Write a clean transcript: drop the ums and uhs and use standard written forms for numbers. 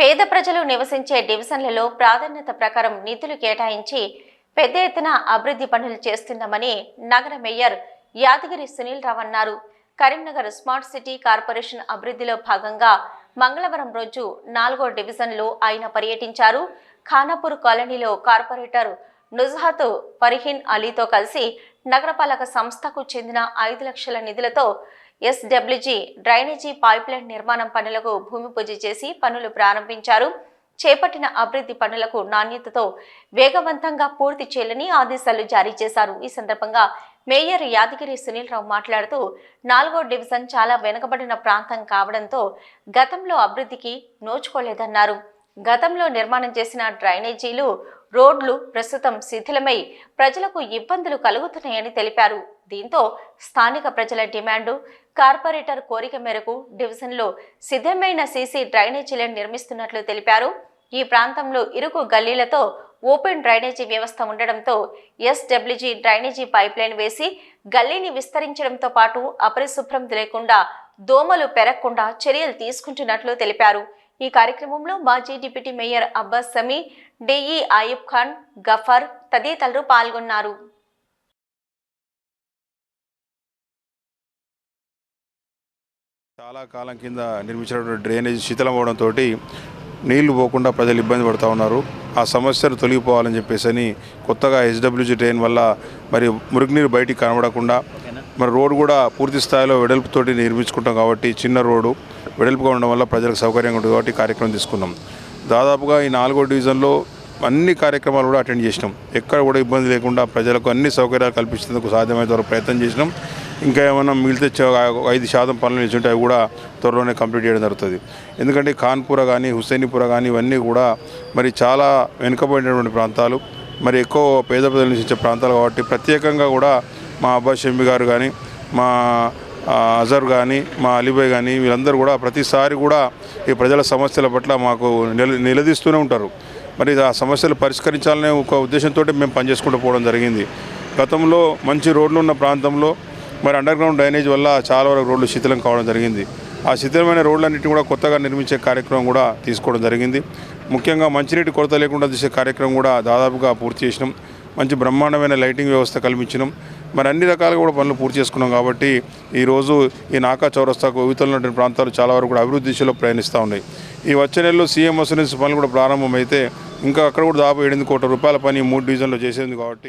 పేద ప్రజలు నివసించే డివిజన్లలో ప్రాధాన్యత ప్రకారం నిధులు కేటాయించి పెద్ద ఎత్తున అభివృద్ధి పనులు చేస్తున్నామని నగర మేయర్ యాదగిరి సునీల్ రావు అన్నారు. కరీంనగర్ స్మార్ట్ సిటీ కార్పొరేషన్ అభివృద్ధిలో భాగంగా మంగళవారం రోజు 4వ డివిజన్లో ఆయన పర్యటించారు. ఖానాపూర్ కాలనీలో కార్పొరేటర్ నుజహత్ ఫర్హీన్ అలీతో కలిసి నగరపాలక సంస్థకు చెందిన 5 లక్షల నిధులతో ఎస్డబ్ల్యూజీ డ్రైనేజీ పైప్లైన్ నిర్మాణం పనులకు భూమి పూజ చేసి పనులు ప్రారంభించారు. చేపట్టిన అభివృద్ధి పనులకు నాణ్యతతో వేగవంతంగా పూర్తి చేయాలని ఆదేశాలు జారీ చేశారు. ఈ సందర్భంగా మేయర్ యాదగిరి సునీల్ రావు మాట్లాడుతూ 4వ డివిజన్ చాలా వెనుకబడిన ప్రాంతం కావడంతో గతంలో అభివృద్ధికి నోచుకోలేదన్నారు. గతంలో నిర్మాణం చేసిన డ్రైనేజీలు, రోడ్లు ప్రస్తుతం శిథిలమై ప్రజలకు ఇబ్బందులు కలుగుతున్నాయని తెలిపారు. దీంతో స్థానిక ప్రజల డిమాండు, కార్పొరేటర్ కోరిక మేరకు డివిజన్లో సిద్ధమైన సీసీ డ్రైనేజీలను నిర్మిస్తున్నట్లు తెలిపారు. ఈ ప్రాంతంలో ఇరుకు గల్లీలతో ఓపెన్ డ్రైనేజీ వ్యవస్థ ఉండడంతో ఎస్డబ్ల్యూజీ డ్రైనేజీ పైప్లైన్ వేసి గల్లీని విస్తరించడంతో పాటు అపరిశుభ్రం లేకుండా దోమలు పెరగకుండా చర్యలు తీసుకుంటున్నట్లు తెలిపారు. ఈ కార్యక్రమంలో మాజీ డిప్యూటీ మేయర్ అబ్బాస్ సమీ, డిఈ ఆయుబ్ ఖాన్, గఫర్ తదితరులు పాల్గొన్నారు. చాలా కాలం కింద నిర్మించినటువంటి డ్రైనేజ్ శిథిలం అవడంతో నీళ్లు పోకుండా ప్రజలు ఇబ్బంది పడుతూ ఉన్నారు. ఆ సమస్యను తొలగిపోవాలని చెప్పేసి కొత్తగా ఎస్డబ్ల్యూజీ డ్రైన్ వల్ల మరి మురుగునీరు బయటికి కనబడకుండా మరి రోడ్డు కూడా పూర్తి స్థాయిలో వెడల్పుతోటి నిర్మించుకుంటాం కాబట్టి చిన్న రోడ్డు వెడల్పుగా ఉండడం వల్ల ప్రజలకు సౌకర్యంగా ఉంటుంది కాబట్టి కార్యక్రమం తీసుకున్నాం. దాదాపుగా ఈ 4వ డివిజన్లో అన్ని కార్యక్రమాలు కూడా అటెండ్ చేసినాం. ఎక్కడ కూడా ఇబ్బంది లేకుండా ప్రజలకు అన్ని సౌకర్యాలు కల్పించేందుకు సాధ్యమైనంత వరకు ప్రయత్నం చేసినాం. ఇంకా ఏమైనా మిగిలితే 5% పనులు నిల్చుంటే అవి కూడా త్వరలోనే కంప్లీట్ చేయడం జరుగుతుంది. ఎందుకంటే ఖాన్పుర కానీ, హుస్సేనీపుర కానీ ఇవన్నీ కూడా మరి చాలా వెనుకబడినటువంటి ప్రాంతాలు, మరి ఎక్కువ పేద ప్రజలు నివసించే ప్రాంతాలు కాబట్టి ప్రత్యేకంగా కూడా మా అబ్బాస్ షమ్మి గారు కానీ, మా అజర్ కానీ, మా అలీబాయ్ కానీ వీళ్ళందరూ కూడా ప్రతిసారి కూడా ఈ ప్రజల సమస్యల పట్ల మాకు నిలదీస్తూనే ఉంటారు. మరి ఆ సమస్యలు పరిష్కరించాలనే ఒక ఉద్దేశంతో మేము పనిచేసుకుంటూ పోవడం జరిగింది. గతంలో మంచి రోడ్లు ఉన్న ప్రాంతంలో మరి అండర్గ్రౌండ్ డ్రైనేజ్ వల్ల చాలా వరకు రోడ్లు శిథిలం కావడం జరిగింది. ఆ శిథిలమైన రోడ్లన్నింటినీ కూడా కొత్తగా నిర్మించే కార్యక్రమం కూడా తీసుకోవడం జరిగింది. ముఖ్యంగా మంచినీటి కొరత లేకుండా చేసే కార్యక్రమం కూడా దాదాపుగా పూర్తి చేసినాం. మంచి బ్రహ్మాండమైన లైటింగ్ వ్యవస్థ కల్పించినాం. మరి అన్ని రకాలుగా కూడా పనులు పూర్తి చేసుకున్నాం కాబట్టి ఈరోజు ఈ నాకా చౌరస్తాకు ఇవతల ఉన్నటువంటి ప్రాంతాలు చాలా వరకు కూడా అభివృద్ధి దిశలో ప్రయాణిస్తూ ఉన్నాయి. ఈ వచ్చే నెలలో సీఎం వసూలు పనులు కూడా ప్రారంభమైతే ఇంకా అక్కడ కూడా దాదాపు 8 కోట్ల రూపాయల పని 3 డివిజన్లో చేసేది కాబట్టి